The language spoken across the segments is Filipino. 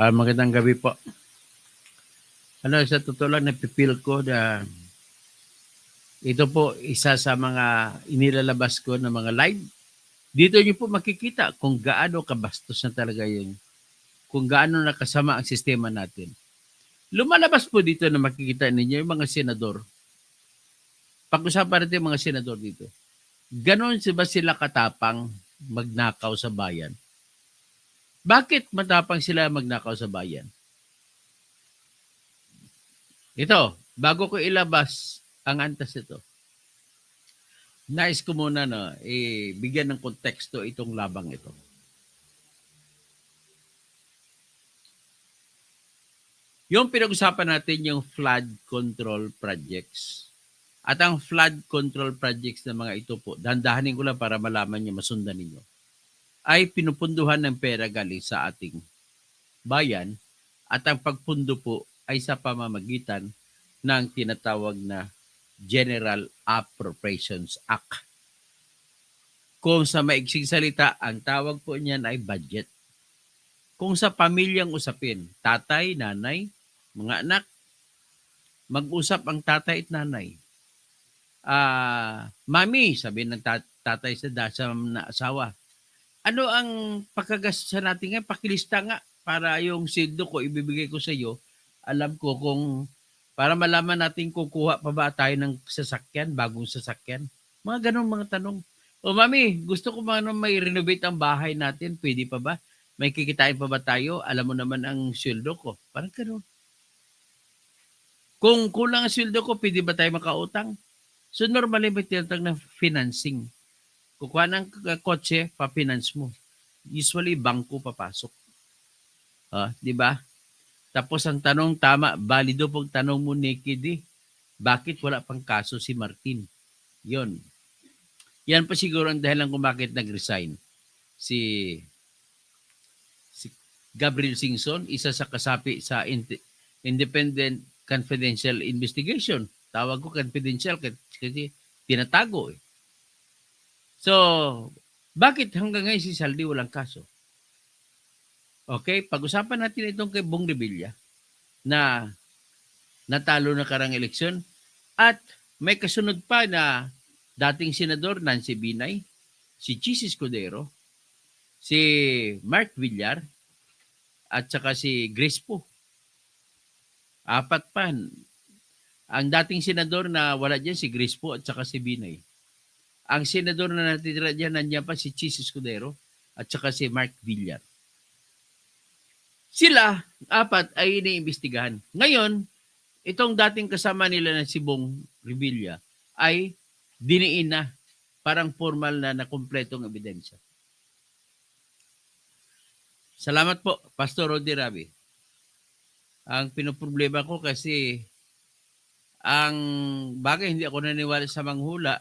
Magandang gabi po. Sa totoo lang, napipil ko na ito po isa sa mga inilalabas ko na mga live. Dito niyo po makikita kung gaano kabastos na talaga yun. Kung gaano nakasama ang sistema natin. Lumalabas po dito na makikita ninyo yung mga senador. Pag-usapan natin yung mga senador dito. Ganon ba sila katapang magnakaw sa bayan? Bakit matapang sila magnakaw sa bayan? Ito, bago ko ilabas ang antas ito, nais ko muna bigyan ng konteksto itong labang ito. Yung pinag-usapan natin yung flood control projects. At ang flood control projects na mga ito po, dandahanin ko lang para malaman niyo, masundan ninyo, ay pinupunduhan ng pera galing sa ating bayan at ang pagpundo po ay sa pamamagitan ng tinatawag na General Appropriations Act. Kung sa maiksing salita, ang tawag po niyan ay budget. Kung sa pamilyang usapin, tatay, nanay, mga anak, mag-usap ang tatay at nanay. Mami, sabi ng tatay sa na asawa, ano ang pagkagastusan natin ngayon? Pakilista nga para yung sildo ko ibibigay ko sa iyo. Alam ko kung para malaman natin kukuha pa ba tayo ng sasakyan, bagong sasakyan. Mga ganong mga tanong. O mami, gusto ko may renovate ang bahay natin. Pwede pa ba? May kikitain pa ba tayo? Alam mo naman ang sildo ko. Parang ganun. Kung kulang ang sildo ko, pwede ba tayo makautang? So normally may tinatawag na financing. Kukuha ng kotse, pa-finance mo. Usually, bangko papasok. Di ba? Tapos ang tanong, tama, balido pong tanong mo, Nikki, bakit wala pang kaso si Martin? Yon. Yan pa siguro ang dahilan kung bakit nag-resign. Si Gabriel Singson, isa sa kasapi sa Independent Confidential Investigation. Tawag ko confidential kasi tinatago eh. So, bakit hanggang ngayon si Saldi walang kaso? Okay, pag-usapan natin itong kay Bong Revilla na natalo na karang eleksyon at may kasunod pa na dating senador Nancy Binay, si Chis Escudero, si Mark Villar, at saka si Grace Poe. Apat pa. Ang dating senador na wala dyan si Grace Poe at saka si Binay. Ang senador na natitira dyan, nandiyan pa si Chis Escudero at saka si Mark Villar. Sila, apat, ay iniimbestigahan. Ngayon, itong dating kasama nila na si Bong Revilla ay diniin na parang formal na nakumpletong ebidensya. Salamat po, Pastor Rodi Rabi. Ang pinoproblema ko kasi ang bagay hindi ako naniwala sa manghula.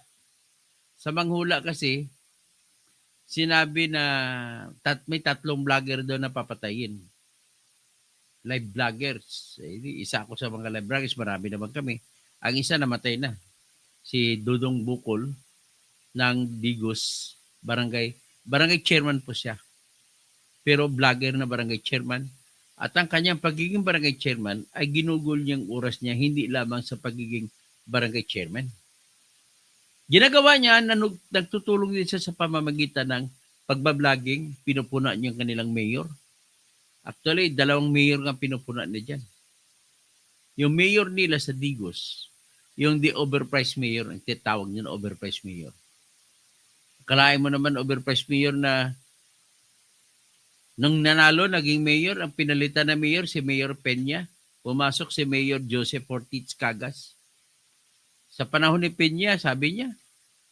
Sa manghula kasi, sinabi na may 3 vlogger doon na papatayin. Live vloggers. Isa ako sa mga live vloggers, marami naman kami. Ang isa namatay na. Si Dudong Bukol ng Digos, barangay chairman po siya. Pero vlogger na barangay chairman. At ang kanyang pagiging barangay chairman ay ginugol niyang oras niya hindi lamang sa pagiging barangay chairman. Ginagawa niya na nagtutulong din siya sa pamamagitan ng pagbabloging, pinupuna niya ang kanilang mayor. Actually, 2 mayor ang pinupuna niya dyan. Yung mayor nila sa Digos, yung the overpriced mayor, ang titawag niya na overpriced mayor. Kalahin mo naman overpriced mayor na nung nanalo, naging mayor, ang pinalitan na mayor, si Mayor Peña. Pumasok si Mayor Joseph Ortiz Cagas. Sa panahon ni Peña, sabi niya,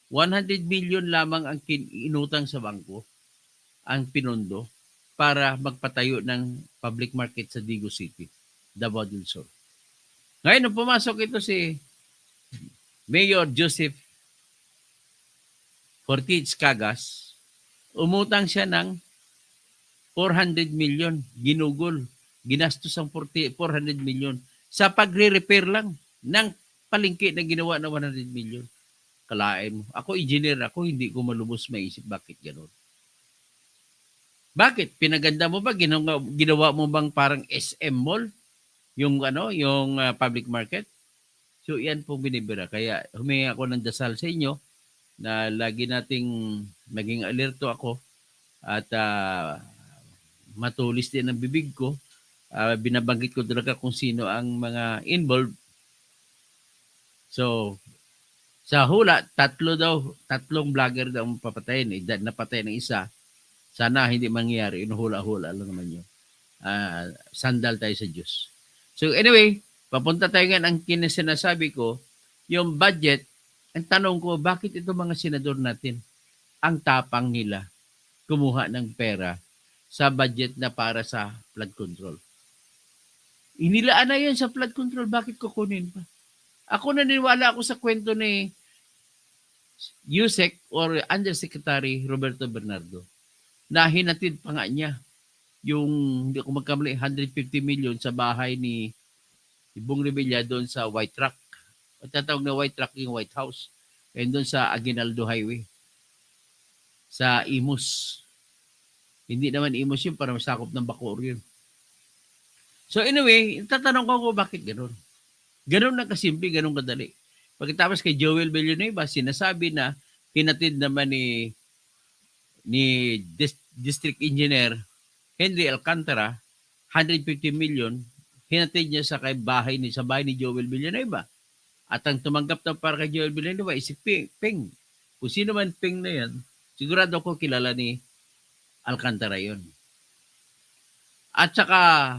100 million lamang ang inutang sa bangko, ang pinundo, para magpatayo ng public market sa Digos City, Davao del Sur. Ngayon, nung pumasok ito si Mayor Joseph Ortiz Cagas, umutang siya ng 400 million, ginugol, ginastos ang 400 million sa pagre-repair lang ng palengke na ginawa na 100 million. Kalain mo. Ako, engineer ako, hindi ko malubos maisip bakit gano'n. Bakit? Pinaganda mo ba? Ginawa mo bang parang SM Mall? Yung public market? So, yan po binibira. Kaya humingi ako ng dasal sa inyo na lagi nating maging alerto ako at matulis din ang bibig ko. Binabanggit ko talaga kung sino ang mga involved. So, sa hula, tatlong vlogger daw ang papatayin. Napatay ng isa. Sana hindi mangyari. Inuhula-hula lang naman yun. Sandal tayo sa Diyos. So anyway, papunta tayo nga ang kinasinasabi ko, yung budget, ang tanong ko, bakit ito mga senador natin, ang tapang nila, kumuha ng pera sa budget na para sa flood control? Inilaan na yun sa flood control, bakit kukunin pa? Ako naniniwala ako sa kwento ni USEC or Undersecretary Roberto Bernardo na hinatid pa nga niya yung, hindi ko magkamali, 150 million sa bahay ni Bong Revilla doon sa White Rock. At tatawag na White Rock yung White House. And doon sa Aguinaldo Highway. Sa Imus. Hindi naman Imus yun, para masakop ng Bacoor yun. So anyway, tatanong ko bakit gano'n? Gano'n na kasimple, gano'n kadali. Pagkatapos kay Joel Villanueva, sinasabi na hinatid naman ni District Engineer Henry Alcantara, 150 million, hinatid niya sa bahay ni Joel Villanueva. At ang tumanggap na para kay Joel Villanueva ay si Ping. Kung sino man Ping na yan, sigurado ko kilala ni Alcantara yon. At saka,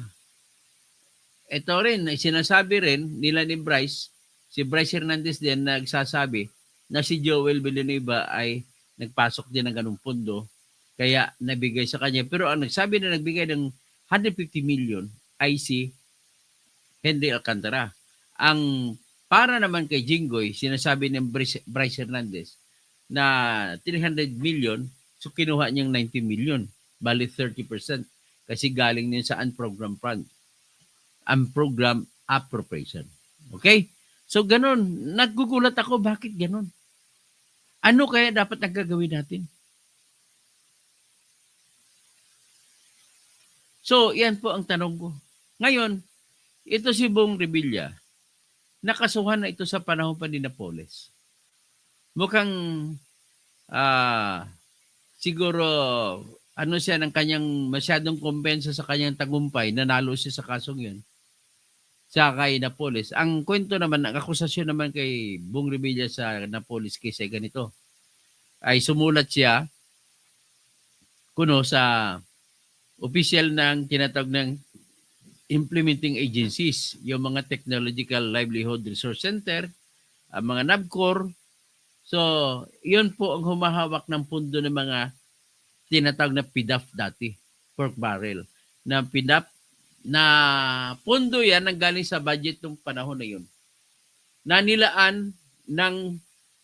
ito rin, sinasabi rin nila ni Bryce, si Bryce Hernandez din nagsasabi na si Joel Villanueva ay nagpasok din ng ganung pondo kaya nabigay sa kanya. Pero ang nagsabi na nagbigay ng 150 million ay si Henry Alcantara. Ang para naman kay Jinggoy, sinasabi ng Bryce Hernandez na 300 million, so kinuha niyang 90 million, bali 30%, kasi galing din sa unprogrammed fund. Unprogrammed appropriation. Okay? So ganun, nagugulat ako, bakit ganun? Ano kaya dapat ang gagawin natin? So, yan po ang tanong ko. Ngayon, ito si Bong Revilla, nakasuhan na ito sa panahon pa ni Napoles. Mukhang siguro siya ng kanyang masyadong kumpensa sa kanyang tagumpay, nanalo siya sa kasong yun. Sa kay Napoles. Ang kwento naman, ang akusasyon naman kay Bong Revilla sa Napoles case ay ganito. Ay sumulat siya sa official ng tinatawag ng implementing agencies, yung mga Technological Livelihood Resource Center, ang mga NABCOR. So, yun po ang humahawak ng pundo ng mga tinatawag na PDAF dati, pork barrel. Na PDAF, na pundo yan ang galing sa budget ng panahon na yun. Na nilaan ng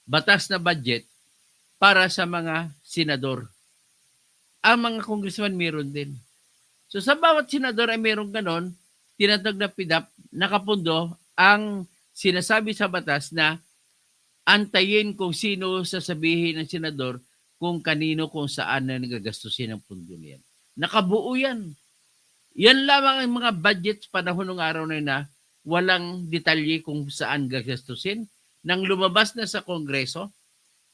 batas na budget para sa mga senador. Ang mga congressman meron din. So sa bawat senador ay merong ganon, tinatag na PDAP, nakapundo ang sinasabi sa batas na antayin kung sino sasabihin ng senador kung kanino, kung saan na nagagastusin ang pundo niyan. Nakabuo yan. Yan lamang ang mga budgets panahon ng araw na walang detalye kung saan gagastusin. Nang lumabas na sa Kongreso,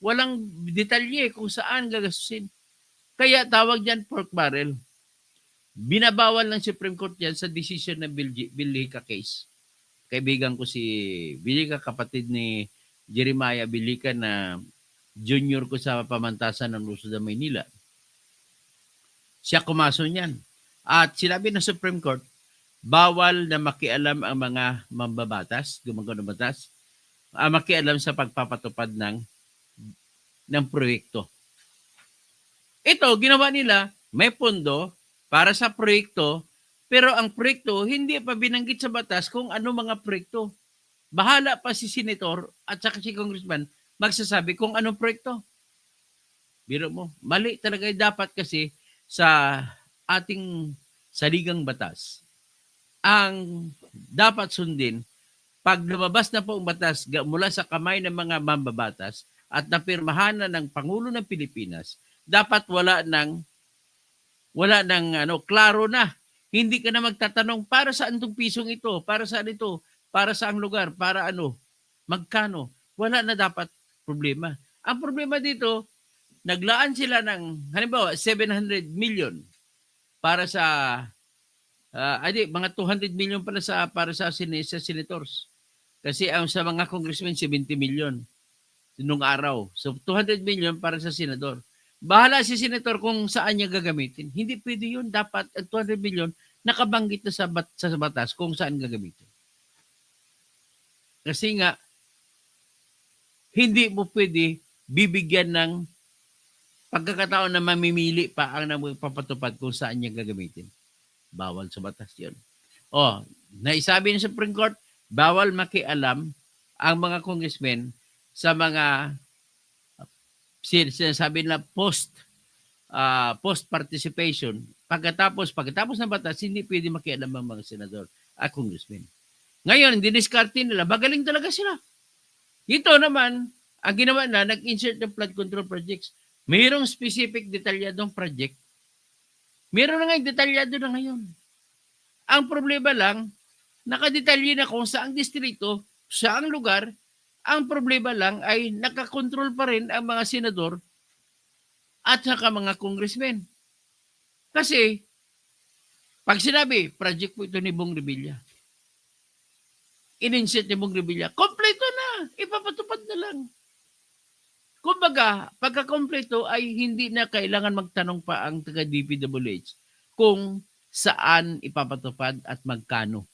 walang detalye kung saan gagastusin. Kaya tawag dyan pork barrel. Binabawal ng Supreme Court yan sa decision ng Bilica case. Kaibigan ko si Bilica, kapatid ni Jeremiah Bilica na junior ko sa pamantasan ng Luzon, Maynila. Siya kumaso niyan. At sinabi ng Supreme Court, bawal na makialam ang mga mambabatas, gumagawa ng batas, makialam sa pagpapatupad ng proyekto. Ito, ginawa nila, may pondo para sa proyekto, pero ang proyekto hindi pa binanggit sa batas kung ano mga proyekto. Bahala pa si senator at saka si congressman magsasabi kung anong proyekto. Biro mo, mali talaga. Dapat kasi sa ating saligang batas, ang dapat sundin, pag lumabas na po ang batas mula sa kamay ng mga mambabatas at napirmahan na ng Pangulo ng Pilipinas, dapat wala ng Wala nang klaro na. Hindi ka na magtatanong, para saan itong pisong ito? Para saan ito? Para saang lugar? Para magkano? Wala na dapat problema. Ang problema dito, naglaan sila ng, halimbawa, 700 million para sa, mga 200 million pala para sa senators. Kasi ang sa mga congressmen, 70 million nung araw. So, 200 million para sa senador. Bahala si senator kung saan niya gagamitin. Hindi pwede yun. Dapat ang 200 million nakabanggit na sa batas kung saan gagamitin. Kasi nga, hindi mo pwede bibigyan ng pagkakataon na mamimili pa ang papatupad kung saan niya gagamitin. Bawal sa batas yun. Naisabi ng Supreme Court, bawal makialam ang mga congressmen sa mga sinasabi na post participation. Pagkatapos ng batas, hindi pwede makialam ang mga senador at congressmen. Ngayon, diniskarte nila, magaling talaga sila. Ito naman, ang ginawa na, nag-insert ng flood control projects. Mayroong specific detalyadong project. Mayroon na ngayon detalyado na ngayon. Ang problema lang, nakadetalye na kung saang distrito, saang lugar. Ang problema lang ay nakakontrol pa rin ang mga senador at saka mga congressmen. Kasi, pag sinabi, project po ito ni Bong Revilla. In-insert ni Bong Revilla, kompleto na, ipapatupad na lang. Kumbaga, pagka-kompleto ay hindi na kailangan magtanong pa ang taga-DPWH kung saan ipapatupad at magkano.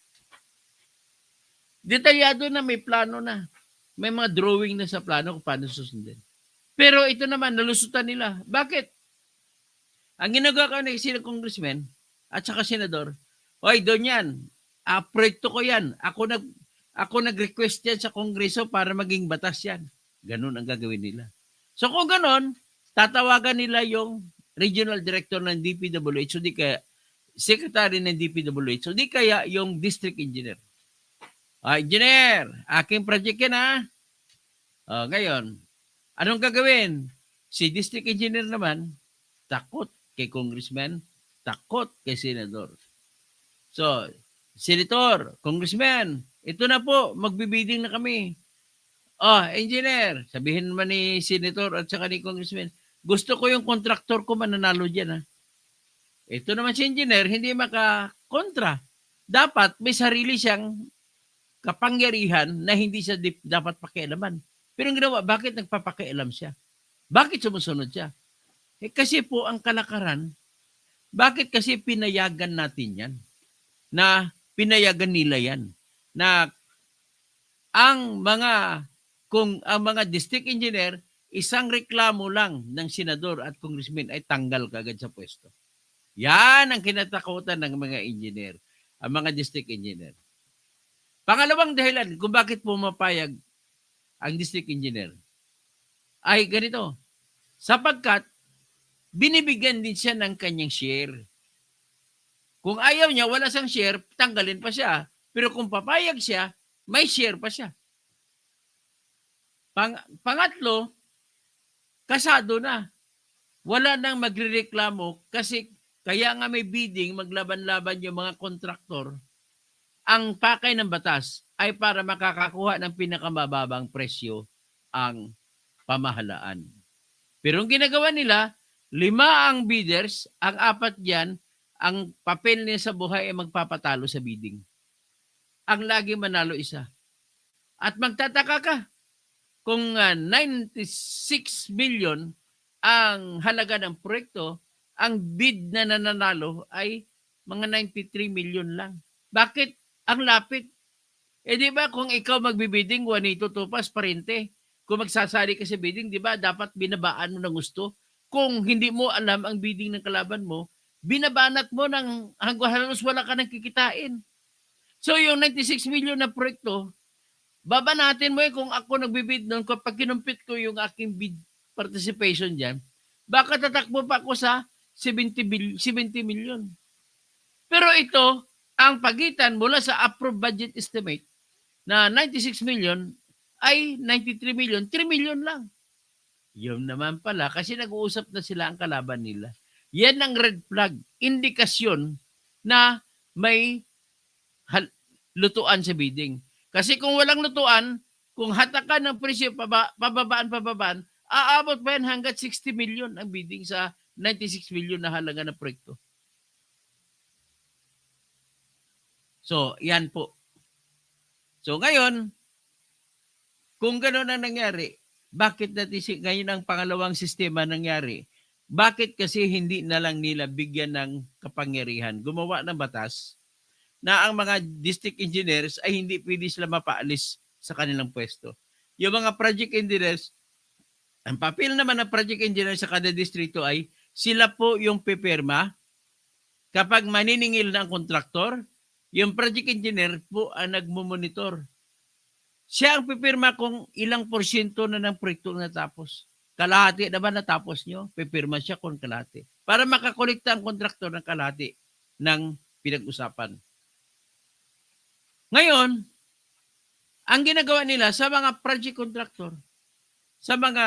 Detalyado na, may plano na. May mga drawing na sa plano kung paano susundin. Pero ito naman, nalusutan nila. Bakit? Ang ginagawa ko na sila congressman at saka senador, oy, doon yan. Proyekto ko yan. Ako nag-request yan sa kongreso para maging batas yan. Ganun ang gagawin nila. So kung ganun, tatawagan nila yung regional director ng DPWH, o di kaya secretary ng DPWH, o di kaya yung district engineer. Engineer, aking project yan ha. Ngayon, anong gagawin? Si district engineer naman, takot kay congressman, takot kay senador. So, senator, congressman, ito na po, magbibiding na kami. Engineer, sabihin naman ni senator at saka ni congressman, gusto ko yung kontraktor ko mananalo dyan ha. Ito naman si engineer, hindi makakontra. Dapat may sarili siyang kapangyarihan na hindi siya dapat pakialaman. Pero ang ginawa, bakit nagpapakialam siya? Bakit sumusunod siya? Kasi po ang kalakaran, bakit kasi pinayagan natin yan? Na pinayagan nila yan? Na ang mga district engineer, isang reklamo lang ng senador at congressman ay tanggal kagad sa pwesto. Yan ang kinatakutan ng mga engineer, ang mga district engineer. Pangalawang dahilan kung bakit pumapayag ang district engineer ay ganito. Sapagkat binibigyan din siya ng kanyang share. Kung ayaw niya, wala siyang share, tanggalin pa siya. Pero kung papayag siya, may share pa siya. Pangatlo, kasado na. Wala nang magrereklamo kasi kaya nga may bidding, maglaban-laban yung mga kontraktor. Ang pakay ng batas ay para makakakuha ng pinakamababang presyo ang pamahalaan. Pero ang ginagawa nila, 5 ang bidders, ang 4 diyan, ang papel niya sa buhay ay magpapatalo sa bidding. Ang lagi manalo isa. At magtataka ka, kung 96 million ang halaga ng proyekto, ang bid na nananalo ay mga 93 million lang. Bakit? Ang lapit. Di ba kung ikaw magbibidding, Juanito Topas, Parente, kung magsasali ka sa bidding, di ba dapat binabaan mo ng gusto? Kung hindi mo alam ang bidding ng kalaban mo, binabanat mo ng hanggang halos wala ka nang kikitain. So yung 96 million na proyekto, babanatin mo kung ako nagbibid noon, kapag kinumpit ko yung aking bid participation dyan, baka tatakbo pa ako sa 70 million. Pero ito, ang pagitan mula sa approved budget estimate na 96 million ay 93 million, 3 million lang. Yun naman pala, kasi nag-uusap na sila ang kalaban nila. Yan ang red flag, indikasyon na may lutuan sa bidding. Kasi kung walang lutuan, kung hatakan ng presyo pababaan, aabot pa yan hanggat 60 million ang bidding sa 96 million na halaga ng proyekto. So, yan po. So, ngayon, kung gano'n ang nangyari, bakit natin ngayon ang pangalawang sistema nangyari? Bakit kasi hindi na lang nila bigyan ng kapangyarihan, gumawa ng batas na ang mga district engineers ay hindi pwede sila mapaalis sa kanilang pwesto. Yung mga project engineers, ang papel naman ng project engineer sa kada distrito ay sila po yung pipirma kapag maniningil ng kontraktor, yung project engineer po ang nagmumonitor. Siya ang pipirma kung ilang porsyento na ng proyekto natapos. Kalahati na ba natapos nyo? Pipirma siya kung kalahati. Para makakolekta ang kontraktor ng kalahati ng pinag-usapan. Ngayon, ang ginagawa nila sa mga project contractor, sa mga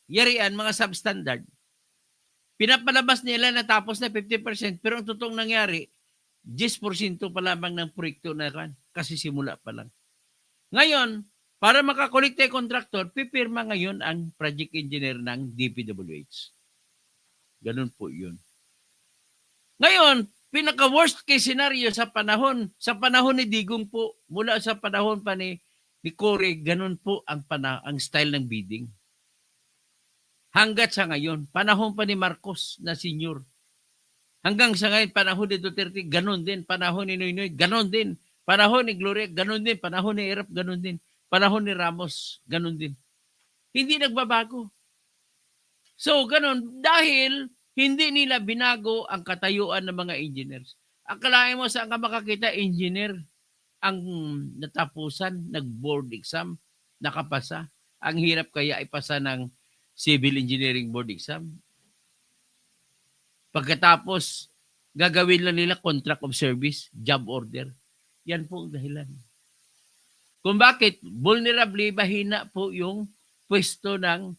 yarian, mga substandard, pinapalabas nila na tapos na 50%, pero ang totoong nangyari, 10% pa lamang ng proyekto na kasi simula pa lang. Ngayon, para makakolekta yung contractor, pipirma ngayon ang project engineer ng DPWH. Ganun po yun. Ngayon, pinaka-worst case scenario sa panahon ni Digong po, mula sa panahon pa ni Cory, ganun po ang style ng bidding. Hanggat sa ngayon, panahon pa ni Marcos na senior. Hanggang sa ngayon, panahon ni Duterte, ganun din. Panahon ni Noynoy, ganun din. Panahon ni Gloria, ganun din. Panahon ni Erap, ganun din. Panahon ni Ramos, ganun din. Hindi nagbabago. So, ganun. Dahil hindi nila binago ang katayuan ng mga engineers. Akalain mo saan ka makakita engineer ang natapusan, nag-board exam, nakapasa. Ang hirap kaya ipasa ng civil engineering board exam. Pagkatapos, gagawin lang nila contract of service, job order. Yan po ang dahilan. Kung bakit vulnerable, mahina po yung pwesto ng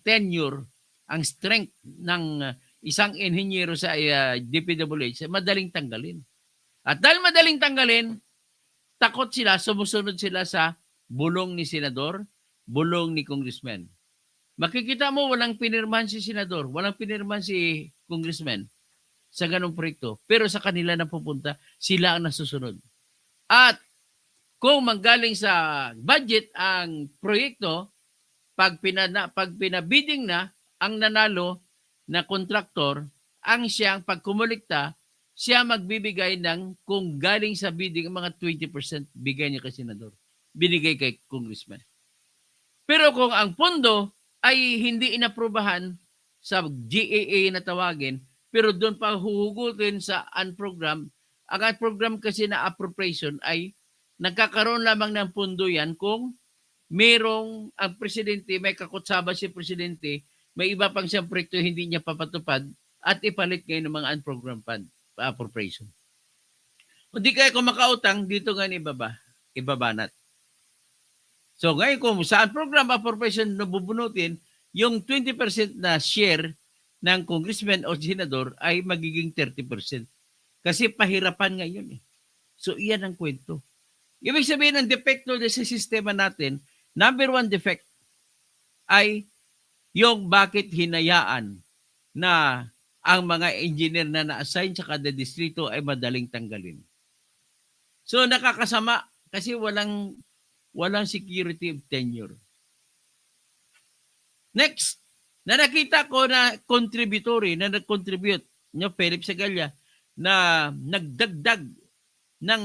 tenure, ang strength ng isang inhinyero sa DPWH, madaling tanggalin. At dahil madaling tanggalin, takot sila, sumusunod sila sa bulong ni senador, bulong ni congressman. Makikita mo walang pinirmahan si senador, walang pinirmahan si congressman sa ganong proyekto. Pero sa kanila na pupunta, sila ang nasusunod. At kung manggaling sa budget ang proyekto, pag pinabidding na, ang nanalo na kontraktor, ang siyang pagkumulekta, siya magbibigay ng, kung galing sa bidding, mga 20% bigay niya kay senador. Binigay kay congressman. Pero kung ang pondo ay hindi inaprubahan sa GAA na tawagin, pero doon pa huhugutin sa unprogram, ang unprogram kasi na appropriation ay nagkakaroon lamang ng pondo yan kung merong ang presidente, may kakutsaba si presidente, may iba pang siyang proyekto hindi niya papatupad at ipalit ngayon ng mga unprogram fund appropriation. Hindi kaya kung makautang, dito nga ibabanat. So ngayon kung saan program appropriation nabubunutin, yung 20% na share ng congressman o senador ay magiging 30%. Kasi pahirapan ngayon eh. So iyan ang kwento. Ibig sabihin ng depekto sa sistema natin, number one defect ay yung bakit hinayaan na ang mga engineer na na-assign sa kada distrito ay madaling tanggalin. So nakakasama kasi walang security of tenure. Next, na nakita ko na contributory, na nag-contribute, Philip Sagalla, na nagdagdag ng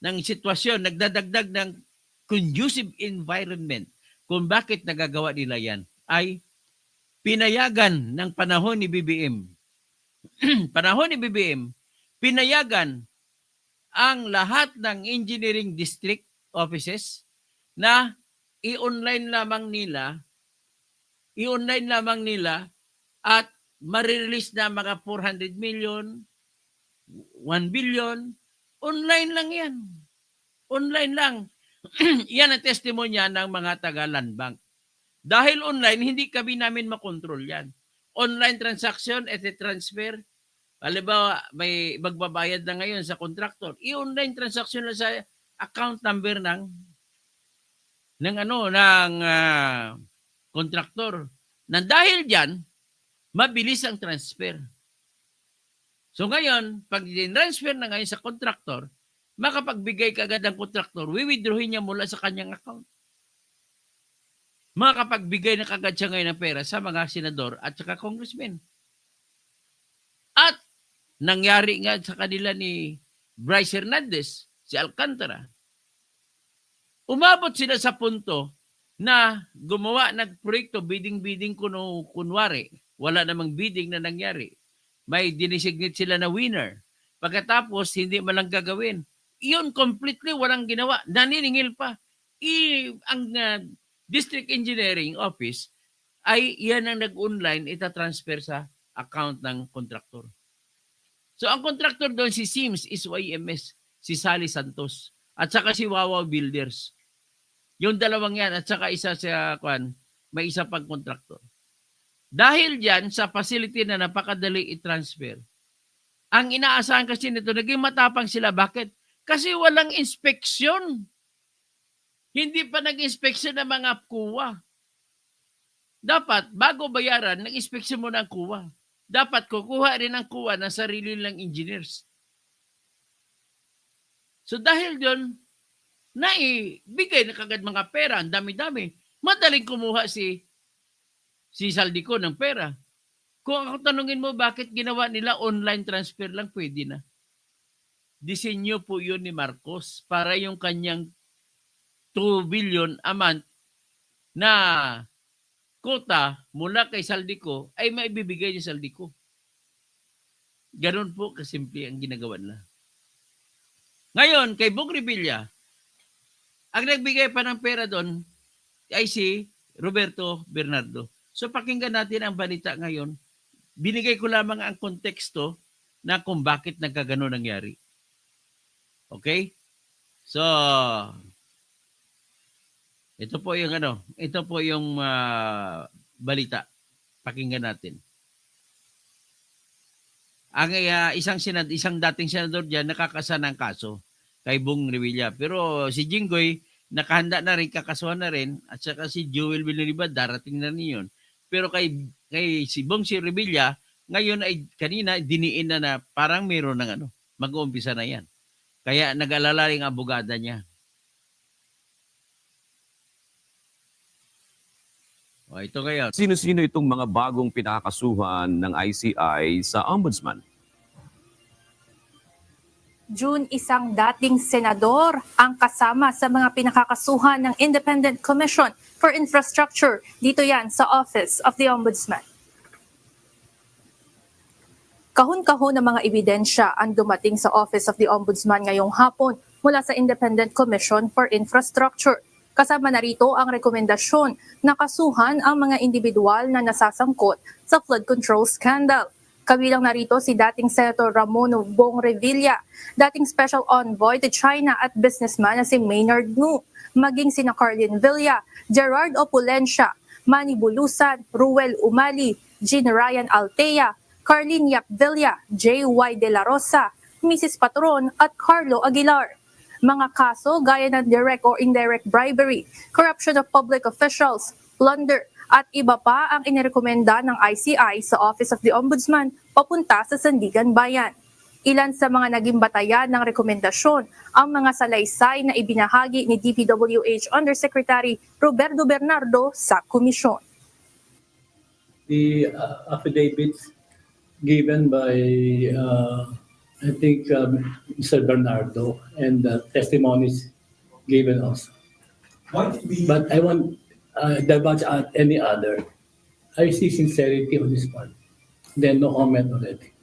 sitwasyon, nagdadagdag ng conducive environment kung bakit nagagawa nila yan, ay pinayagan ng panahon ni BBM. Panahon ni BBM, pinayagan ang lahat ng engineering district offices na i-online lamang nila at marirelease na mga 400 million, 1 billion, online lang yan. Online lang. Yan ang testimonya ng mga taga-Land Bank. Dahil online, hindi kami namin makontrol yan. Online transaction at transfer. Halimbawa, may magbabayad na ngayon sa contractor. I-online transaction na sa account number ng contractor. Nang dahil diyan, mabilis ang transfer. So ngayon, pag transfer na ngayon sa contractor, makapagbigay kagad ang contractor, withdrawin niya mula sa kanyang account. Makapagbigay na kagad siya ngayon ng pera sa mga senador at saka congressmen. At nangyari nga sa kanila ni Bryce Hernandez, si Alcantara, umabot sila sa punto na gumawa ng proyekto, bidding-bidding kunwari. Wala namang bidding na nangyari. May dinesignate sila na winner. Pagkatapos, hindi malang gagawin. Iyon completely walang ginawa. Naniningil pa. Ang District Engineering Office ay yan ang nag-online itatransfer sa account ng contractor. So ang contractor doon si Sims is YMS, si Sally Santos, at saka si Wawa Builders. Yung dalawang yan at saka isa sa may isa pang contractor. Dahil diyan sa facility na napakadali i-transfer, ang inaasahan kasi nito, naging matapang sila. Bakit? Kasi walang inspeksyon. Hindi pa nag-inspeksyon ng mga kuwa. Dapat, bago bayaran, nag-inspeksyon mo ng kuwa. Dapat kukuha rin ang kuwa ng sarili lang engineers. So dahil doon, naibigay na kagad mga pera, ang dami-dami. Madaling kumuha si Saldico ng pera. Kung ako tanungin mo bakit ginawa nila online transfer lang, pwede na. Disenyo po yun ni Marcos para yung kanyang 2 billion a month na kota mula kay Saldico ay maibibigay ni Saldico. Ganon po kasimple ang ginagawa nila. Ngayon, kay Bong Revilla, ang nagbigay pa ng pera doon ay si Roberto Bernardo. So pakinggan natin ang balita ngayon. Binigay ko lamang ang konteksto na kung bakit nagkagano nangyari. Okay? So, ito po yung balita. Pakinggan natin. Ang isang dating senador diyan nakakasa ng kaso kay Bong Revilla. Pero si Jinggoy nakahanda na rin, kakasuhan na rin, at saka si Joel Villanueva darating na niyon. Pero kay si Bong Revilla ngayon ay kanina diniin na parang mayroon ng mag-uumpisa na yan. Kaya nag-alala rin ang abogada niya. O, ito ngayon. Sino-sino itong mga bagong pinakakasuhan ng ICI sa Ombudsman? June, isang dating senador ang kasama sa mga pinakakasuhan ng Independent Commission for Infrastructure. Dito yan sa Office of the Ombudsman. Kahon-kahon ng mga ebidensya ang dumating sa Office of the Ombudsman ngayong hapon mula sa Independent Commission for Infrastructure. Kasama na rito ang rekomendasyon na kasuhan ang mga individual na nasasangkot sa flood control scandal. Kabilang narito si dating Senator Ramon Bong Revilla, dating Special Envoy to China at businessman na si Maynard Ngu, maging sina Carlin Villa, Gerard Opulencia, Manny Bulusan, Ruel Umali, Jean Ryan Altea, Carlin Yap Villa, J.Y. De La Rosa, Mrs. Patron at Carlo Aguilar. Mga kaso gaya ng direct or indirect bribery, corruption of public officials, plunder, at iba pa ang inirekomenda ng ICI sa Office of the Ombudsman papunta sa Sandigan Bayan. Ilan sa mga naging batayan ng rekomendasyon ang mga salaysay na ibinahagi ni DPWH Undersecretary Roberto Bernardo sa komisyon. The affidavits given by I think Mr. Bernardo and the testimonies given also. But I want divulge any other. I see sincerity on this part. Then no comment already.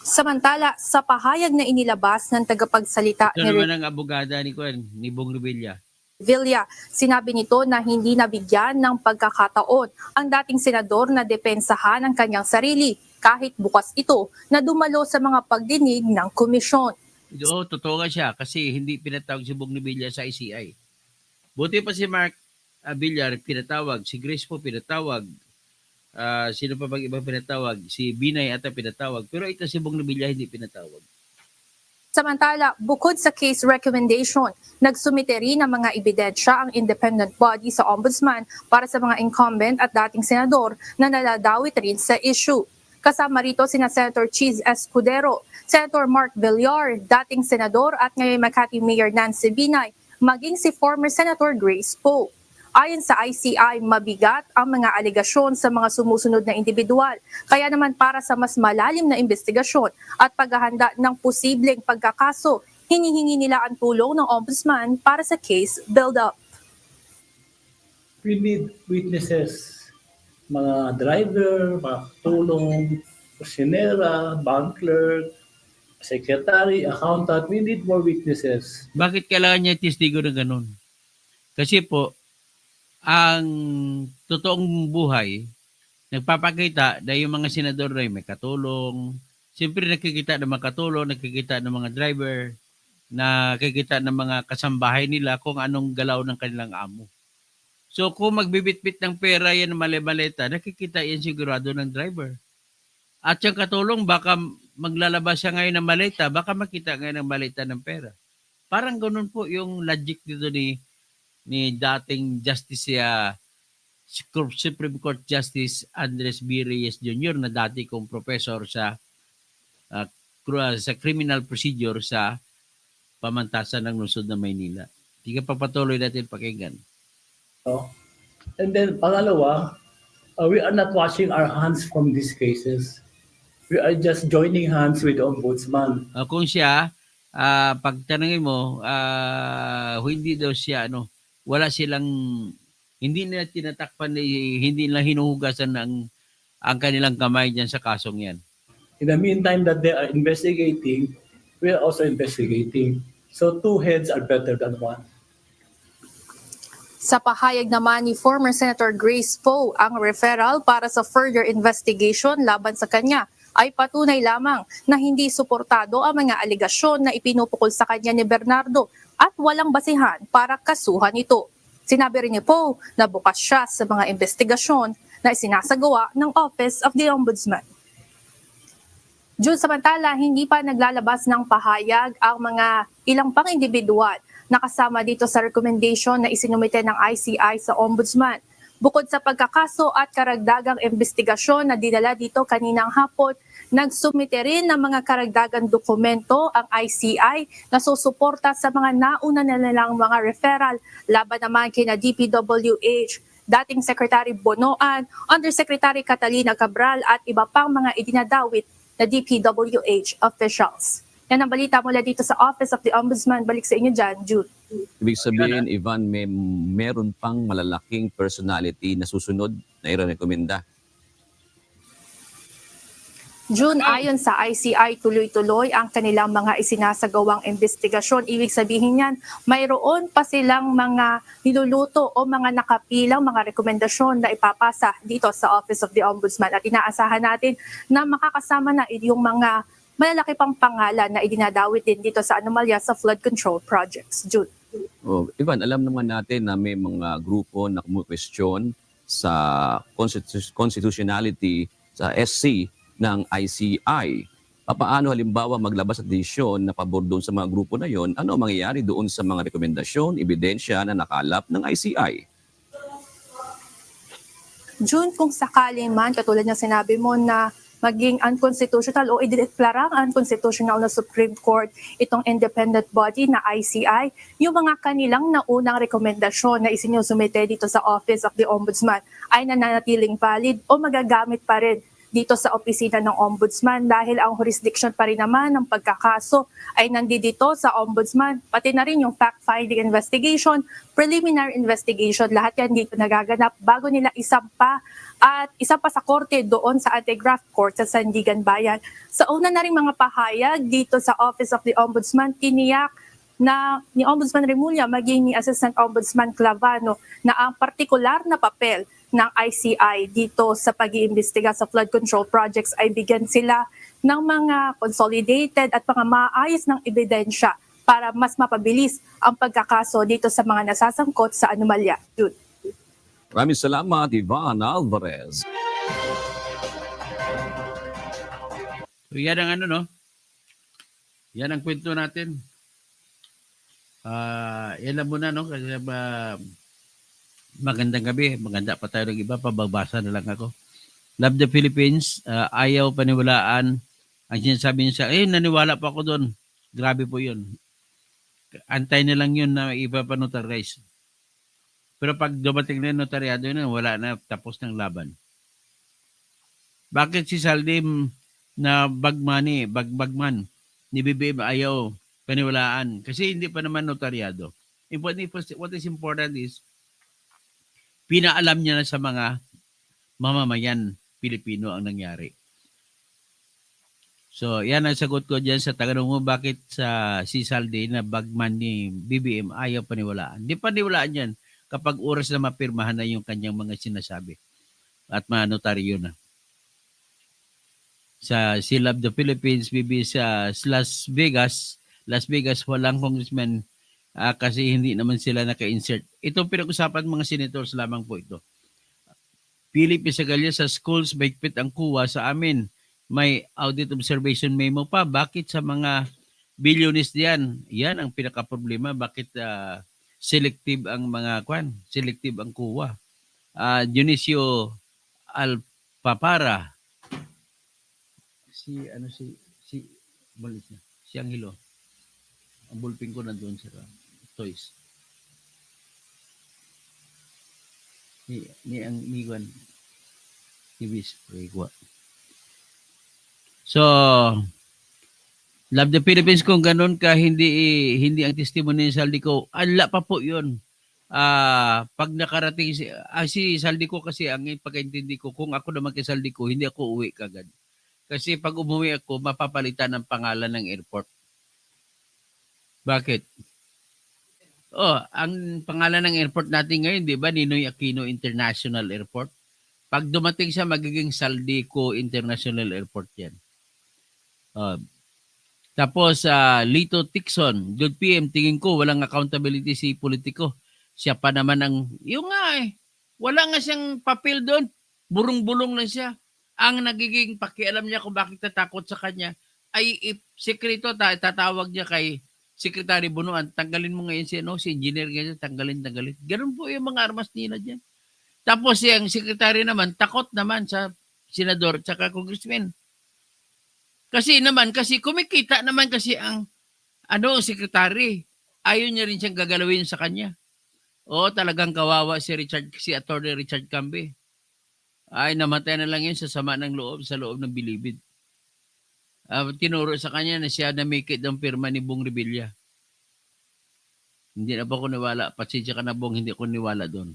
Samantala, sa pahayag na inilabas ng tagapagsalita Ito naman ang abogada ni Bong Revilla. Villa, sinabi nito na hindi nabigyan ng pagkakataon ang dating senador na depensahan ang kanyang sarili kahit bukas ito na dumalo sa mga pagdinig ng komisyon. Oo, totoo nga siya kasi hindi pinatawag si Bong Revilla sa ICI. Buti pa si Mark Villar pinatawag, si Grace po pinatawag, sino pa bang ibang pinatawag, si Binay ata pinatawag, pero ito si Bong Revilla hindi pinatawag. Samantala, bukod sa case recommendation, nagsumite rin ng mga ebidensya ang independent body sa ombudsman para sa mga incumbent at dating senador na naladawit rin sa issue. Kasama rito sina Senator Cheese Escudero, Senator Mark Villar, dating senador at ngayon Makati Mayor Nancy Binay, maging si former Senator Grace Poe. Ayon sa ICI, mabigat ang mga alegasyon sa mga sumusunod na individual. Kaya naman para sa mas malalim na investigasyon at paghahanda ng posibleng pagkakaso, hinihingi nila ang tulong ng ombudsman para sa case build-up. We need witnesses, mga driver, mga tulong, kusinera, bank clerk, secretary, accountant. We need more witnesses. Bakit kailangan niya testigo na ganun? Kasi po, ang totoong buhay, nagpapakita na yung mga senador na may katulong. Siyempre nakikita ng mga katulong, nakikita ng mga driver, nakikita ng mga kasambahay nila kung anong galaw ng kanilang amo. So kung magbibitbit ng pera yan ng mali-maleta, nakikita yan sigurado ng driver. At yung katulong, baka maglalabas siya ngayon ng maleta, baka makita ngayon ng maleta ng pera. Parang ganun po yung logic dito ni dating Justice Supreme Court Justice Andres B. Reyes Jr. na dati kong professor sa criminal procedure sa pamantasan ng lungsod ng Maynila. Hindi ka papatuloy natin pakinggan. And then, pangalawa, we are not washing our hands from these cases. We are just joining hands with the ombudsman. Kung siya, pagtanungin mo, hindi daw siya, wala silang, hindi nila tinatakpan, hindi nila hinuhugasan ang kanilang kamay dyan sa kasong yan. In the meantime that they are investigating, we are also investigating. So two heads are better than one. Sa pahayag naman ni former Senator Grace Poe, ang referral para sa further investigation laban sa kanya ay patunay lamang na hindi suportado ang mga alegasyon na ipinupukol sa kanya ni Bernardo at walang basihan para kasuhan ito. Sinabi rin ni Poe na bukas siya sa mga investigasyon na isinasagawa ng Office of the Ombudsman. June, samantala, hindi pa naglalabas ng pahayag ang mga ilang pang individual na kasama dito sa recommendation na isinumite ng ICI sa Ombudsman. Bukod sa pagkakaso at karagdagang investigasyon na dinala dito kaninang hapon, nagsumite rin ng mga karagdagang dokumento ang ICI na susuporta sa mga nauna na nilang mga referral laban naman kina DPWH, dating Secretary Bonoan, Undersecretary Catalina Cabral at iba pang mga idinadawit na DPWH officials. Yan ang balita mula dito sa Office of the Ombudsman. Balik sa inyo dyan, Jude. Ibig sabihin, Ivan, meron pang malalaking personality na susunod na i-rekomenda. June, ayon sa ICI, tuloy-tuloy ang kanilang mga isinasagawang investigasyon. Ibig sabihin yan, mayroon pa silang mga niluluto o mga nakapilang mga rekomendasyon na ipapasa dito sa Office of the Ombudsman. At inaasahan natin na makakasama na yung mga malalaki pang pangalan na idinadawit din dito sa anomalya sa flood control projects. Jude. Ivan, alam naman natin na may mga grupo na kumu-question sa constitutionality sa SC ng ICI. Paano halimbawa maglabas at desisyon na pabor doon sa mga grupo na yon? Ano ang mangyayari doon sa mga rekomendasyon, ebidensya na nakalap ng ICI? June, kung sakali man, katulad ng sinabi mo na maging unconstitutional o ideklarang unconstitutional na Supreme Court itong independent body na ICI, yung mga kanilang naunang rekomendasyon na isinusumite dito sa Office of the Ombudsman ay nananatiling valid o magagamit pa rin dito sa opisina ng Ombudsman dahil ang jurisdiction pa rin naman ng pagkakaso ay nandito sa Ombudsman, pati na rin yung fact-finding investigation, preliminary investigation, lahat yan dito nagaganap bago nila isampa at isa pa sa korte doon sa Anti-Graft Court sa Sandigan Bayan. Sa una na rin mga pahayag dito sa Office of the Ombudsman, tiniyak na ni Ombudsman Remulla maging ni Assistant Ombudsman Clavano na ang partikular na papel ng ICI dito sa pag-iimbestiga sa flood control projects ay bigyan sila ng mga consolidated at mga maayos ng ebidensya para mas mapabilis ang pagkakaso dito sa mga nasasangkot sa anomalya. Jude. Maraming salamat, Ivan Alvarez. So yan ang ano, no? Yan ang kwento natin. Yan lang muna, no? Kasi magandang gabi. Maganda pa tayo ng iba. Pababasa na lang ako. Love the Philippines. Ayaw paniwalaan. Ang sinasabi niya naniwala pa ako doon. Grabe po yun. Antay na lang yun na iba pa notarize. Pero pag dumating na yung notaryado yun, wala na, tapos ng laban. Bakit si Saldim na bagman ni BBM ayaw paniwalaan? Kasi hindi pa naman notaryado. What is important is, pinaalam niya na sa mga mamamayan Pilipino ang nangyari. So, yan ang sagot ko dyan sa tanong mo, bakit sa si Saldi na bagman ni BBM ayaw paniwalaan. Di paniwalaan yan kapag oras na mapirmahan na yung kanyang mga sinasabi at manotaryo na. Sa si Love the Philippines, sa Las Vegas, walang congressman kasi hindi naman sila naka-insert. Itong pinag-usapan mga senators lamang po ito. Philip Isagalla sa schools, mahigpit ang kuha sa amin. May audit observation memo pa. Bakit sa mga billionaires diyan? Yan ang pinaka-problema. Bakit selective ang mga selective ang kuha. Dionisio Alpapara. Si Angelo. Ang bulping ko nandoon sa toys. Ni Juan TV spray ko. So, Love the Philippines, kung ganun ka, hindi ang testimony ni Saldico, ala pa po yun. Pag nakarating si Saldico kasi, ang pagkaintindi ko, kung ako naman kay Saldico, hindi ako uwi kagad. Kasi pag umuwi ako, mapapalitan ng pangalan ng airport. Bakit? Ang pangalan ng airport natin ngayon, di ba, Ninoy Aquino International Airport? Pag dumating siya, magiging Saldico International Airport yan. Tapos, Lito Tixon, good PM, tingin ko, walang accountability si politiko. Siya pa naman wala nga siyang papel doon. Burong-bulong lang siya. Ang nagiging pakialam niya kung bakit natakot sa kanya, ay sekreto, tatawag niya kay Secretary Bunuan, tanggalin mo ngayon si engineer ngayon, tanggalin. Ganun po yung mga armas nila dyan. Tapos yung secretary naman, takot naman sa senador at saka congressman. Kasi kumikita naman kasi ang secretary. Ayaw niya rin siyang gagalawin sa kanya. Talagang kawawa si Attorney Richard Cambe. Ay, namatay na lang yun sa sama ng loob, sa loob ng bilibid. Tinuro sa kanya na siya namikit ng pirma ni Bong Revilla. Hindi na po ako niwala. Pasensya ka na, Bong, hindi ako niwala doon.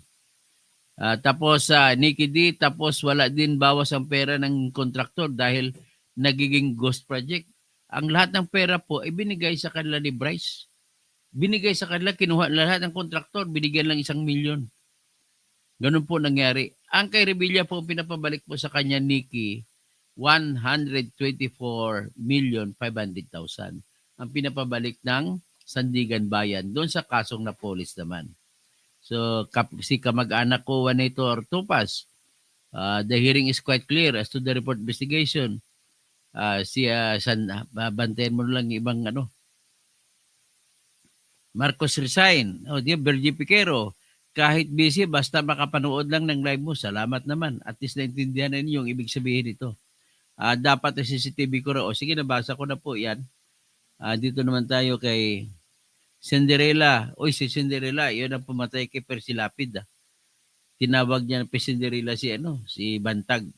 Tapos Nikki D, tapos wala din bawas ang pera ng kontraktor dahil nagiging ghost project. Ang lahat ng pera po ay binigay sa kanila ni Bryce. Binigay sa kanila, kinuha lahat ng kontraktor, binigyan lang 1 milyon. Ganun po nangyari. Ang kay Revilla po, pinapabalik po sa kanya, Nikki, 124,500,000 ang pinapabalik ng Sandigan Bayan doon sa kasong Napolis naman. So, si kamag-anak ko, Juanito Ortupas, the hearing is quite clear as to the report investigation. Bantayan mo lang ibang Marcos resign. Bergie Piquero, kahit busy, basta makapanood lang ng live mo, salamat naman. At least naintindihan na ninyo yung ibig sabihin nito. Dapat CCTV ko rin. Sige, nabasa ko na po yan. Dito naman tayo kay Cinderella. Si Cinderella, yun ang pumatay kay Percy Lapid. Tinawag niya na Cinderella si Bantag.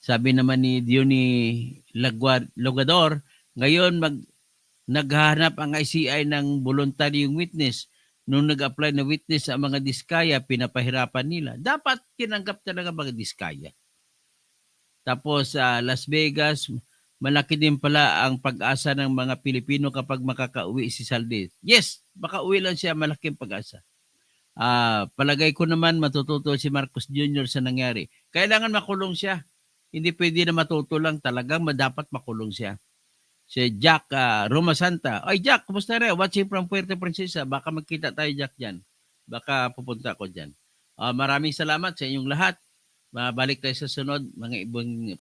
Sabi naman ni Diony Logador, ngayon naghahanap ang ICI ng voluntaryong witness. Nung nag-apply na witness sa mga diskaya, pinapahirapan nila. Dapat tinanggap talaga mga diskaya. Tapos Las Vegas, malaki din pala ang pag-asa ng mga Pilipino kapag makakauwi si Saldi. Yes, makauwi lang siya, malaking pag-asa. Palagay ko naman matututo si Marcos Jr. sa nangyari. Kailangan makulong siya. Hindi pwede na matuto lang, talagang dapat makulong siya. Si Jack Roma Santa. Ay, Jack, kumusta rin? Watching from Puerto Princesa. Baka magkita tayo, Jack, dyan. Baka pupunta ako dyan. Maraming salamat sa inyong lahat. Mabalik tayo sa sunod, mga ibang